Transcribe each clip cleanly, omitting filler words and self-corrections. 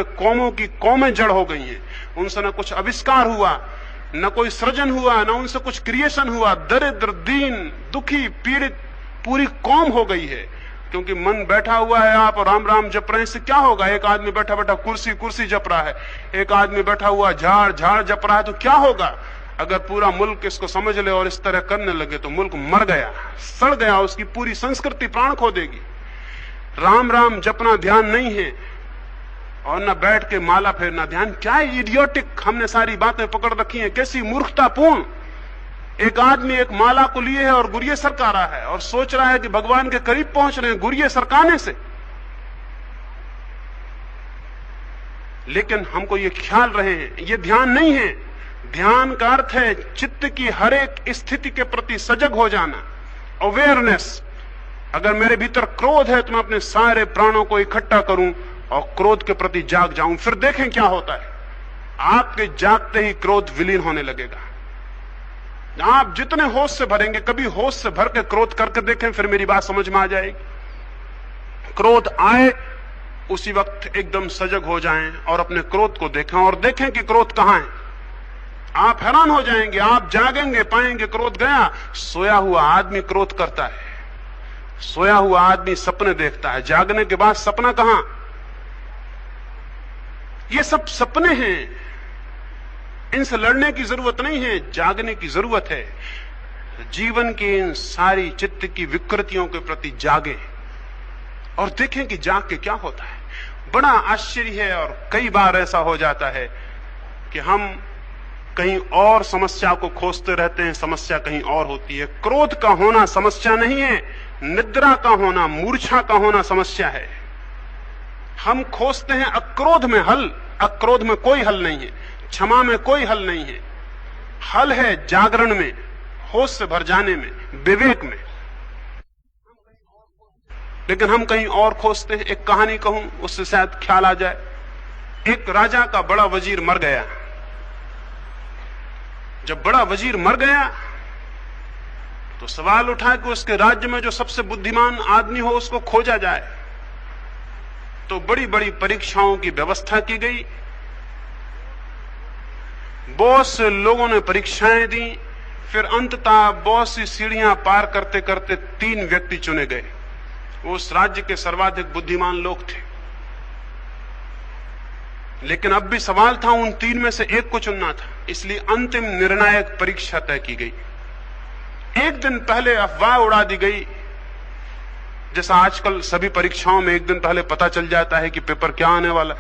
कौमों की कौमें जड़ हो गई हैं। उनसे न कुछ आविष्कार हुआ, न कोई सृजन हुआ, न उनसे कुछ क्रिएशन हुआ। दरिद्र, दीन, दुखी, पीड़ित पूरी कौम हो गई है, क्योंकि मन बैठा हुआ है। आप राम राम जप रहे हैं, इससे क्या होगा? एक आदमी बैठा बैठा कुर्सी कुर्सी जप रहा है, एक आदमी बैठा हुआ झाड़ झाड़ जप रहा है, तो क्या होगा? अगर पूरा मुल्क इसको समझ ले और इस तरह करने लगे तो मुल्क मर गया, सड़ गया, उसकी पूरी संस्कृति प्राण खो देगी। राम राम जपना ध्यान नहीं है, और न बैठ के माला फेरना ध्यान। क्या है इडियोटिक, हमने सारी बातें पकड़ रखी हैं, कैसी मूर्खतापूर्ण। एक आदमी एक माला को लिए है और गुरिये सरका रहा है और सोच रहा है कि भगवान के करीब पहुंच रहे हैं गुरिये सरकाने से। लेकिन हमको ये ख्याल रहे हैं, ये ध्यान नहीं है। ध्यान का अर्थ है चित्त की हर एक स्थिति के प्रति सजग हो जाना, अवेयरनेस। अगर मेरे भीतर क्रोध है तो मैं अपने सारे प्राणों को इकट्ठा करूं और क्रोध के प्रति जाग जाऊं। फिर देखें क्या होता है। आपके जागते ही क्रोध विलीन होने लगेगा। आप जितने होश से भरेंगे, कभी होश से भर के क्रोध करके देखें, फिर मेरी बात समझ में आ जाएगी। क्रोध आए उसी वक्त एकदम सजग हो जाएं और अपने क्रोध को देखें, और देखें कि क्रोध कहां है। आप हैरान हो जाएंगे, आप जागेंगे, पाएंगे क्रोध गया। सोया हुआ आदमी क्रोध करता है, सोया हुआ आदमी सपने देखता है, जागने के बाद सपना कहां? ये सब सपने हैं, इनसे लड़ने की जरूरत नहीं है, जागने की जरूरत है। जीवन की इन सारी चित्त की विकृतियों के प्रति जागे और देखें कि जाग के क्या होता है। बड़ा आश्चर्य है, और कई बार ऐसा हो जाता है कि हम कहीं और समस्या को खोजते रहते हैं, समस्या कहीं और होती है। क्रोध का होना समस्या नहीं है, निद्रा का होना, मूर्छा का होना समस्या है। हम खोजते हैं अक्रोध में हल, अक्रोध में कोई हल नहीं है, क्षमा में कोई हल नहीं है। हल है जागरण में, होश से भर जाने में, विवेक में। लेकिन हम कहीं और खोजते हैं। एक कहानी कहूं, उससे शायद ख्याल आ जाए। एक राजा का बड़ा वजीर मर गया। जब बड़ा वजीर मर गया तो सवाल उठा कि उसके राज्य में जो सबसे बुद्धिमान आदमी हो उसको खोजा जाए। तो बड़ी बड़ी परीक्षाओं की व्यवस्था की गई। बहुत से लोगों ने परीक्षाएं दी। फिर अंततः बहुत सी सीढ़ियां पार करते करते 3 व्यक्ति चुने गए। वो उस राज्य के सर्वाधिक बुद्धिमान लोग थे। लेकिन अब भी सवाल था, उन 3 में से एक को चुनना था, इसलिए अंतिम निर्णायक परीक्षा तय की गई। एक दिन पहले अफवाह उड़ा दी गई, जैसा आजकल सभी परीक्षाओं में एक दिन पहले पता चल जाता है कि पेपर क्या आने वाला।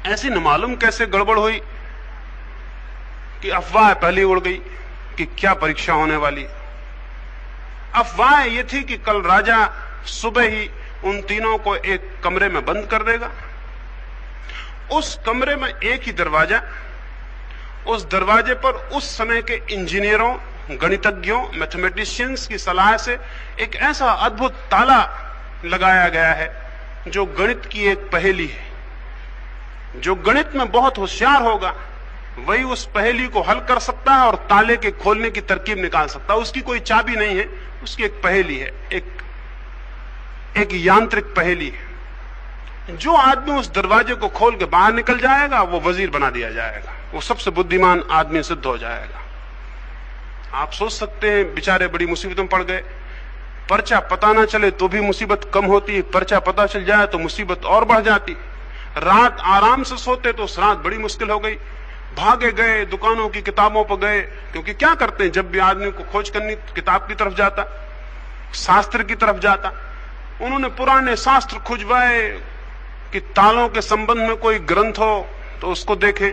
ऐसी न मालूम कैसे गड़बड़ हुई कि अफवाह पहले उड़ गई कि क्या परीक्षा होने वाली। अफवाह ये थी कि कल राजा सुबह ही उन तीनों को एक कमरे में बंद कर देगा। उस कमरे में एक ही दरवाजा, उस दरवाजे पर उस समय के इंजीनियरों, गणितज्ञों, मैथमेटिशियंस की सलाह से एक ऐसा अद्भुत ताला लगाया गया है जो गणित की एक पहेली है। जो गणित में बहुत होशियार होगा वही उस पहेली को हल कर सकता है और ताले के खोलने की तरकीब निकाल सकता है। उसकी कोई चाबी नहीं है, उसकी एक पहेली है, एक यांत्रिक पहेली है। जो आदमी उस दरवाजे को खोल के बाहर निकल जाएगा वो वजीर बना दिया जाएगा, वो सबसे बुद्धिमान आदमी सिद्ध हो जाएगा। आप सोच सकते हैं बेचारे बड़ी मुसीबत में पड़ गए। पर्चा पता ना चले तो भी मुसीबत कम होती है, पर्चा पता चल जाए तो मुसीबत और बढ़ जाती। रात आराम से सोते तो उस रात बड़ी मुश्किल हो गई। भागे गए, दुकानों की किताबों पर गए, क्योंकि क्या करते हैं जब भी आदमी को खोज करनी, किताब की तरफ जाता, शास्त्र की तरफ जाता। उन्होंने पुराने शास्त्र खुजवाए कि तालों के संबंध में कोई ग्रंथ हो तो उसको देखें।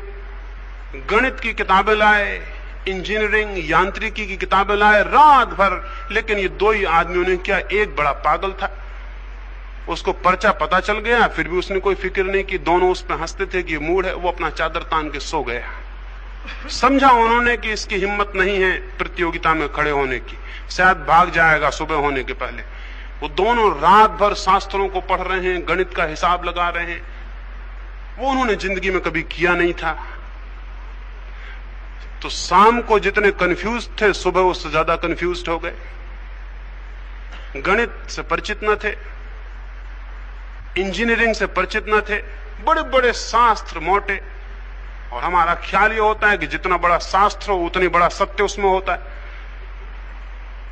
गणित की किताबें लाए, इंजीनियरिंग, यांत्रिकी की किताबें लाए, रात भर। लेकिन ये 2 ही आदमियों ने किया। एक बड़ा पागल था, उसको पर्चा पता चल गया, फिर भी उसने कोई फिक्र नहीं की। दोनों उस पर हंसते थे कि मूड है, वो अपना चादर तान के सो गया। समझा उन्होंने कि इसकी हिम्मत नहीं है प्रतियोगिता में खड़े होने की, शायद भाग जाएगा सुबह होने के पहले। वो दोनों रात भर शास्त्रों को पढ़ रहे हैं, गणित का हिसाब लगा रहे हैं। वो उन्होंने जिंदगी में कभी किया नहीं था। तो शाम को जितने कंफ्यूज थे, सुबह उससे ज्यादा कंफ्यूज हो गए। गणित से परिचित न थे, इंजीनियरिंग से परिचित न थे, बड़े बड़े शास्त्र मोटे, और हमारा ख्याल ये होता है कि जितना बड़ा शास्त्र हो उतनी बड़ा सत्य उसमें होता है।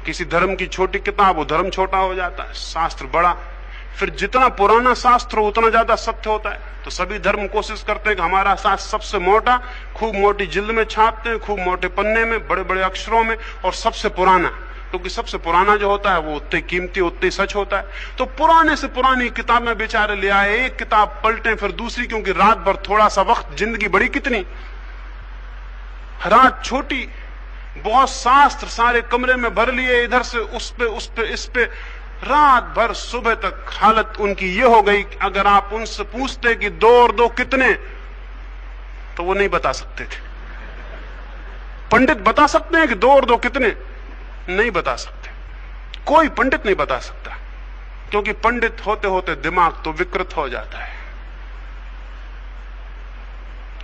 किसी धर्म की छोटी किताब, वो धर्म छोटा हो जाता है, शास्त्र बड़ा। फिर जितना पुराना शास्त्र हो उतना ज्यादा सत्य होता है। तो सभी धर्म कोशिश करते हैं कि हमारा शास्त्र सबसे मोटा, खूब मोटी जिल्द में छापते हैं, खूब मोटे पन्ने में, बड़े बड़े अक्षरों में, और सबसे पुराना, क्योंकि सबसे पुराना जो होता है वो उतनी कीमती, उतनी सच होता है। तो पुराने से पुरानी किताबें बेचारे ले आए, एक किताब पलटे फिर दूसरी, क्योंकि रात भर थोड़ा सा वक्त, जिंदगी बड़ी कितनी, रात छोटी, बहुत शास्त्र सारे कमरे में भर लिए, इधर से उस पे इस पे, रात भर सुबह तक हालत उनकी ये हो गई। अगर आप उनसे पूछते कि 2 और 2 कितने, तो वो नहीं बता सकते थे। पंडित बता सकते हैं कि 2 और 2 कितने, नहीं बता सकते। कोई पंडित नहीं बता सकता, क्योंकि पंडित होते होते दिमाग तो विकृत हो जाता है।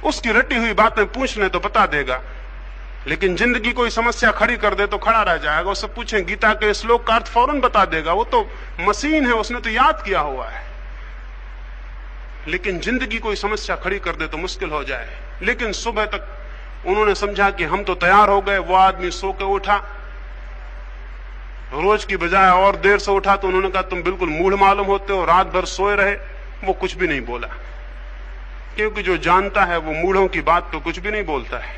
उसकी रटी हुई बातें पूछ लें तो बता देगा, लेकिन जिंदगी कोई समस्या खड़ी कर दे तो खड़ा रह जाएगा। उससे पूछें गीता के श्लोक का अर्थ, फौरन बता देगा। वो तो मशीन है, उसने तो याद किया हुआ है। लेकिन जिंदगी कोई समस्या खड़ी कर दे तो मुश्किल हो जाए। लेकिन सुबह तक उन्होंने समझा कि हम तो तैयार हो गए। वो आदमी सो के उठा, रोज की बजाय और देर से उठा, तो उन्होंने कहा तुम बिल्कुल मूढ़ मालूम होते हो, रात भर सोए रहे। वो कुछ भी नहीं बोला, क्योंकि जो जानता है वो मूढ़ों की बात तो कुछ भी नहीं बोलता है।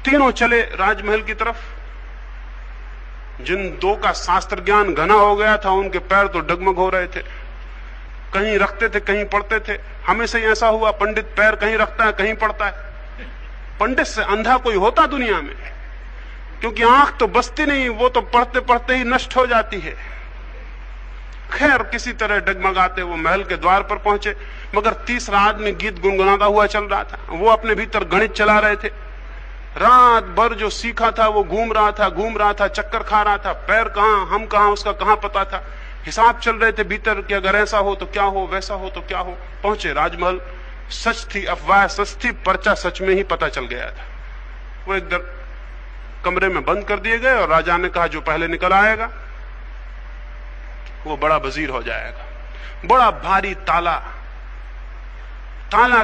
तीनों चले राजमहल की तरफ। जिन 2 का शास्त्र ज्ञान घना हो गया था, उनके पैर तो डगमग हो रहे थे, कहीं रखते थे कहीं पड़ते थे। हमेशा ही ऐसा हुआ, पंडित पैर कहीं रखता है कहीं पड़ता है। पंडित से अंधा कोई होता दुनिया में? क्योंकि आंख तो बसती नहीं, वो तो पढ़ते पढ़ते ही नष्ट हो जाती है। खैर, किसी तरह डगमगाते वो महल के द्वार पर पहुंचे, मगर तीसरा आदमी गीत गुनगुनाता हुआ चल रहा था। वो अपने भीतर गणित चला रहे थे। रात भर जो सीखा था वो घूम रहा था, चक्कर खा रहा था। पैर कहां, हम कहां, उसका कहां पता था। हिसाब चल रहे थे भीतर कि अगर ऐसा हो तो क्या हो, वैसा हो तो क्या हो। पहुंचे राजमहल। सच थी अफवाह, सच थी, पर्चा सच में ही पता चल गया था। वो एक कमरे में बंद कर दिए गए, और राजा ने कहा जो पहले निकल आएगा वो बड़ा वजीर हो जाएगा। बड़ा भारी ताला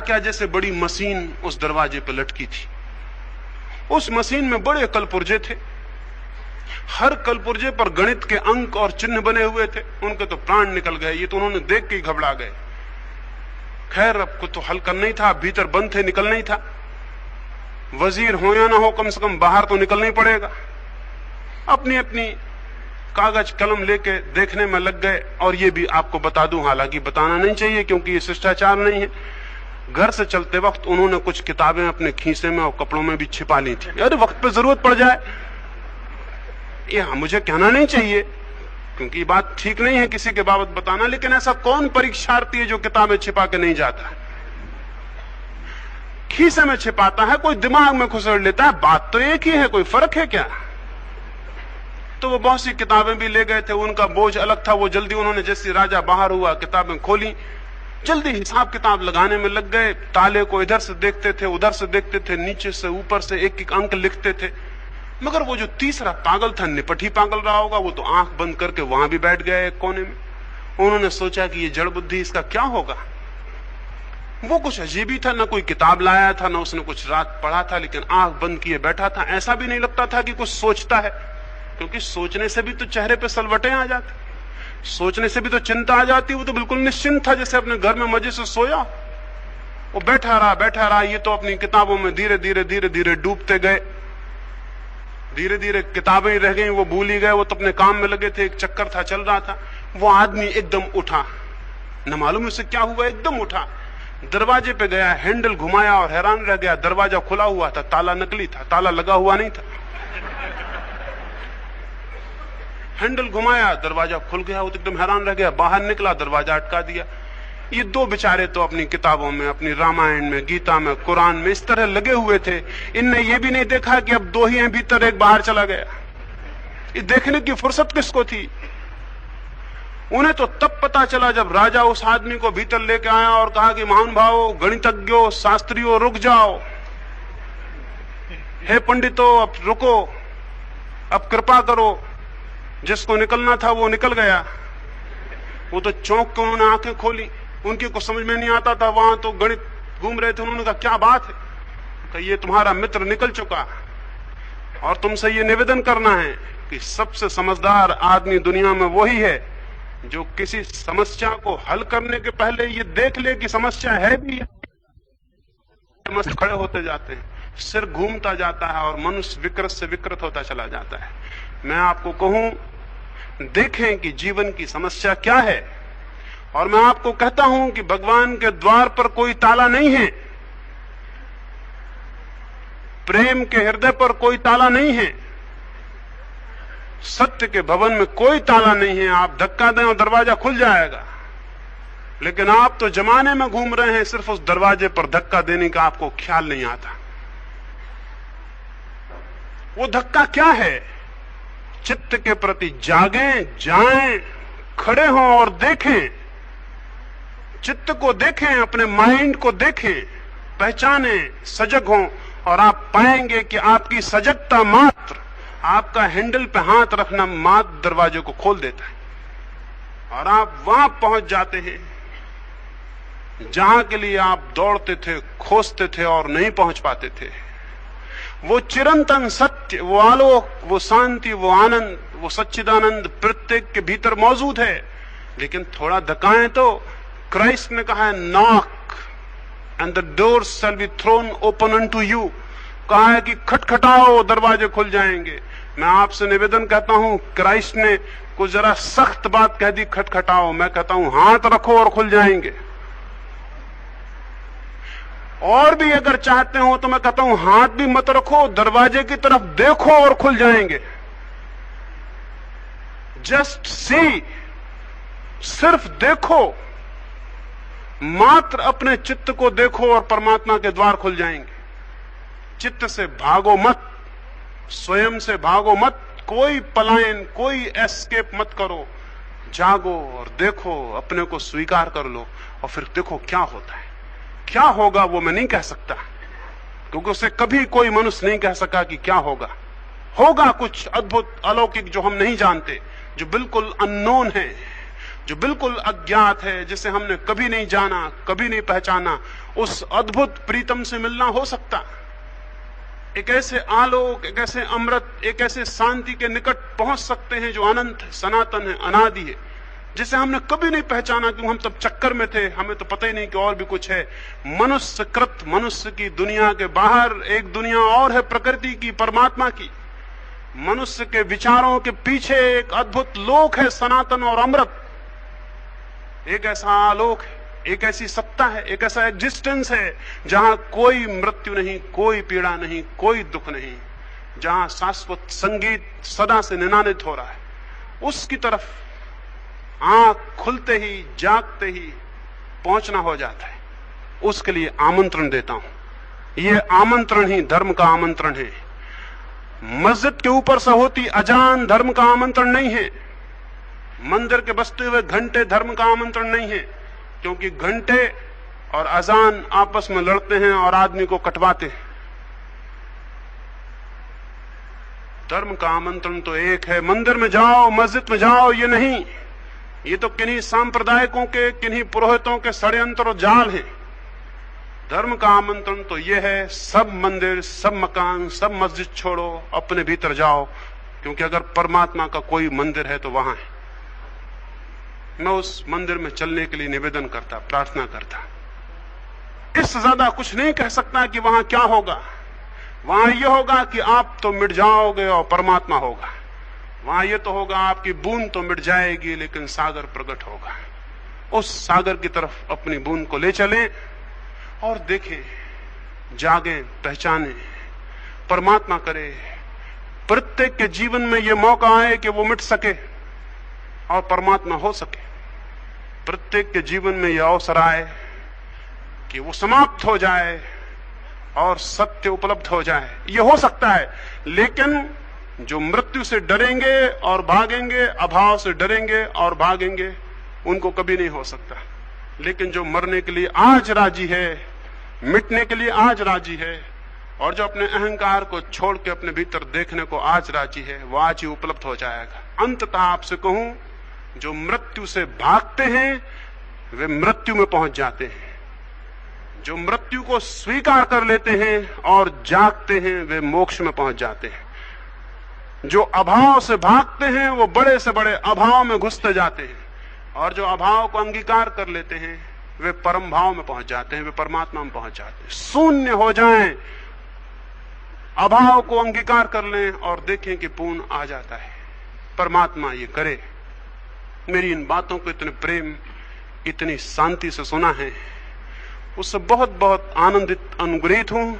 क्या, जैसे बड़ी मशीन उस दरवाजे पर लटकी थी। उस मशीन में बड़े कलपुर्जे थे। हर कलपुर्जे पर गणित के अंक और चिन्ह बने हुए थे। उनके तो प्राण निकल गए। ये तो उन्होंने देख के ही घबरा गए। खैर, अब कुछ तो हल करना नहीं था, भीतर बंद थे, निकल नहीं था। वजीर हो या ना हो, कम से कम बाहर तो निकलना ही पड़ेगा। अपनी अपनी कागज कलम लेके देखने में लग गए। और ये भी आपको बता दूं, हालांकि बताना नहीं चाहिए क्योंकि ये शिष्टाचार नहीं है, घर से चलते वक्त उन्होंने कुछ किताबें अपने खीसे में और कपड़ों में भी छिपा ली थी। अरे वक्त पे जरूरत पड़ जाए, ये मुझे कहना नहीं चाहिए क्योंकि ये बात ठीक नहीं है किसी के बाबत बताना, लेकिन ऐसा कौन परीक्षार्थी है जो किताबें छिपा के नहीं जाता है? खीसे में छिपाता है, कोई दिमाग में खुसड़ लेता है। बात तो एक ही है, कोई फर्क है क्या? तो वो बहुत सी किताबें भी ले गए थे, उनका बोझ अलग था। वो जल्दी उन्होंने, जैसे राजा बाहर हुआ, किताबें खोली, जल्दी हिसाब किताब लगाने में लग गए। ताले को इधर से देखते थे, उधर से देखते थे, नीचे से ऊपर से एक एक अंक लिखते थे। मगर वो जो तीसरा पागल था, निपट ही पागल रहा होगा, वो तो आंख बंद करके वहां भी बैठ गया एक कोने में। उन्होंने सोचा कि ये जड़ बुद्धि, इसका क्या होगा। वो कुछ अजीब ही था, ना कोई किताब लाया था, ना उसने कुछ रात पढ़ा था, लेकिन आंख बंद किए बैठा था। ऐसा भी नहीं लगता था कि कुछ सोचता है, क्योंकि सोचने से भी तो चेहरे पे सलवटें आ जाती, सोचने से भी तो चिंता आ जाती। वो तो बिल्कुल निश्चिंत था, जैसे अपने घर में मजे से सोया। वो बैठा रहा। ये तो अपनी किताबों में धीरे धीरे डूबते गए। धीरे धीरे किताबें ही रह गई, वो भूल ही गए। वो तो अपने काम में लगे थे, एक चक्कर था चल रहा था। वो आदमी एकदम उठा, न मालूम उसे क्या हुआ, एकदम उठा, दरवाजे पे गया, हैंडल घुमाया और हैरान रह गया। दरवाजा खुला हुआ था, ताला नकली था, ताला लगा हुआ नहीं था। हैंडल घुमाया, दरवाजा खुल गया। वो एकदम हैरान रह गया, बाहर निकला, दरवाजा अटका दिया। ये 2 बेचारे तो अपनी किताबों में, अपनी रामायण में, गीता में, कुरान में इस तरह लगे हुए थे। इनने ये भी नहीं देखा कि अब 2 ही हैं भीतर, एक बाहर चला गया। ये देखने की फुर्सत किसको थी? उन्हें तो तब पता चला जब राजा उस आदमी को भीतर लेके आया और कहा कि महानुभावों, गणितज्ञों, शास्त्रियों, रुक जाओ। हे पंडितों, अब रुको, अब कृपा करो। जिसको निकलना था वो निकल गया, वो तो चौंक के उन्होंने आंखें खोली, उनकी को समझ में नहीं आता था, वहां तो गणित घूम रहे थे। उन्होंने कहा क्या बात है? कहा ये तुम्हारा मित्र निकल चुका और तुमसे ये निवेदन करना है कि सबसे समझदार आदमी दुनिया में वही है जो किसी समस्या को हल करने के पहले ये देख ले कि समस्या है भी। मस्त खड़े होते जाते हैं, सिर घूमता जाता है और मनुष्य विकृत से विकृत होता चला जाता है। मैं आपको कहूं, देखें कि जीवन की समस्या क्या है, और मैं आपको कहता हूं कि भगवान के द्वार पर कोई ताला नहीं है, प्रेम के हृदय पर कोई ताला नहीं है, सत्य के भवन में कोई ताला नहीं है। आप धक्का दें और दरवाजा खुल जाएगा, लेकिन आप तो जमाने में घूम रहे हैं, सिर्फ उस दरवाजे पर धक्का देने का आपको ख्याल नहीं आता। वो धक्का क्या है? चित्त के प्रति जागें, जाएं, खड़े हों और देखें, चित्त को देखें, अपने माइंड को देखें, पहचानें, सजग हों, और आप पाएंगे कि आपकी सजगता मात्र, आपका हैंडल पे हाथ रखना मात्र दरवाजे को खोल देता है, और आप वहां पहुंच जाते हैं जहां के लिए आप दौड़ते थे, खोजते थे और नहीं पहुंच पाते थे। वो चिरंतन सत्य, वो आलोक, वो शांति, वो आनंद, वो सच्चिदानंद प्रत्येक के भीतर मौजूद है। लेकिन थोड़ा धक्काएं तो क्राइस्ट ने कहा है, knock and the door shall be thrown open unto you. कहा है कि खटखटाओ, दरवाजे खुल जाएंगे। मैं आपसे निवेदन कहता हूं, क्राइस्ट ने कुछ जरा सख्त बात कह दी, खटखटाओ। मैं कहता हूं हाथ रखो और खुल जाएंगे। और भी अगर चाहते हो तो मैं कहता हूं हाथ भी मत रखो, दरवाजे की तरफ देखो और खुल जाएंगे। जस्ट सी, सिर्फ देखो, मात्र अपने चित्त को देखो और परमात्मा के द्वार खुल जाएंगे। चित्त से भागो मत, स्वयं से भागो मत, कोई पलायन, कोई एस्केप मत करो। जागो और देखो, अपने को स्वीकार कर लो और फिर देखो क्या होता है। क्या होगा वो मैं नहीं कह सकता, क्योंकि उसे कभी कोई मनुष्य नहीं कह सका कि क्या होगा। होगा कुछ अद्भुत अलौकिक जो हम नहीं जानते, जो बिल्कुल अननोन है, जो बिल्कुल अज्ञात है, जिसे हमने कभी नहीं जाना, कभी नहीं पहचाना। उस अद्भुत प्रीतम से मिलना हो सकता, एक ऐसे आलोक, एक ऐसे अमृत, एक ऐसे शांति के निकट पहुंच सकते हैं जो अनंत है, सनातन है, अनादि है, जिसे हमने कभी नहीं पहचाना, क्योंकि हम तब चक्कर में थे, हमें तो पता ही नहीं कि और भी कुछ है। मनुष्य कृत, मनुष्य की दुनिया के बाहर एक दुनिया और है, प्रकृति की, परमात्मा की। मनुष्य के विचारों के पीछे एक अद्भुत लोक है, सनातन और अमृत। एक ऐसा आलोक है, एक ऐसी सत्ता है, एक ऐसा एग्जिस्टेंस है जहां कोई मृत्यु नहीं, कोई पीड़ा नहीं, कोई दुख नहीं, जहां शाश्वत संगीत सदा से निनादित हो रहा है। उसकी तरफ आंख खुलते ही, जागते ही पहुंचना हो जाता है। उसके लिए आमंत्रण देता हूं। यह आमंत्रण ही धर्म का आमंत्रण है। मस्जिद के ऊपर से होती अजान धर्म का आमंत्रण नहीं है। मंदिर के बजते हुए घंटे धर्म का आमंत्रण नहीं है, क्योंकि घंटे और अजान आपस में लड़ते हैं और आदमी को कटवाते हैं। धर्म का आमंत्रण तो एक है, मंदिर में जाओ, मस्जिद में जाओ, ये नहीं। ये तो किन्हीं सांप्रदायिकों के, किन्हीं पुरोहितों के षड्यंत्र और जाल हैं। धर्म का आमंत्रण तो यह है, सब मंदिर, सब मकान, सब मस्जिद छोड़ो, अपने भीतर जाओ, क्योंकि अगर परमात्मा का कोई मंदिर है तो वहां है। मैं उस मंदिर में चलने के लिए निवेदन करता, प्रार्थना करता। इससे ज्यादा कुछ नहीं कह सकता कि वहां क्या होगा। वहां यह होगा कि आप तो मिट जाओगे और परमात्मा होगा। वहां यह तो होगा, आपकी बूंद तो मिट जाएगी लेकिन सागर प्रकट होगा। उस सागर की तरफ अपनी बूंद को ले चलें और देखें, जागें, पहचानें, परमात्मा करे। प्रत्येक के जीवन में यह मौका आए कि वो मिट सके और परमात्मा हो सके। प्रत्येक के जीवन में यह अवसर आए कि वो समाप्त हो जाए और सत्य उपलब्ध हो जाए। यह हो सकता है, लेकिन जो मृत्यु से डरेंगे और भागेंगे, अभाव से डरेंगे और भागेंगे, उनको कभी नहीं हो सकता। लेकिन जो मरने के लिए आज राजी है, मिटने के लिए आज राजी है, और जो अपने अहंकार को छोड़ के अपने भीतर देखने को आज राजी है, वो आज ही उपलब्ध हो जाएगा। अंततः आपसे कहूं, जो मृत्यु से भागते हैं वे मृत्यु में पहुंच जाते हैं, जो मृत्यु को स्वीकार कर लेते हैं और जागते हैं वे मोक्ष में पहुंच जाते हैं, जो अभाव से भागते हैं वो बड़े से बड़े अभाव में घुसते जाते हैं, और जो अभाव को अंगीकार कर लेते हैं वे परम भाव में पहुंच जाते हैं, वे परमात्मा में पहुंच जाते हैं। शून्य हो जाएं, अभाव को अंगीकार कर लें और देखें कि पूर्ण आ जाता है। परमात्मा ये करे। मेरी इन बातों को इतने प्रेम, इतनी शांति से सुना है, उससे बहुत बहुत आनंदित, अनुग्रहित हूं।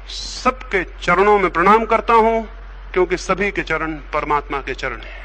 सबके चरणों में प्रणाम करता हूं, क्योंकि सभी के चरण परमात्मा के चरण हैं।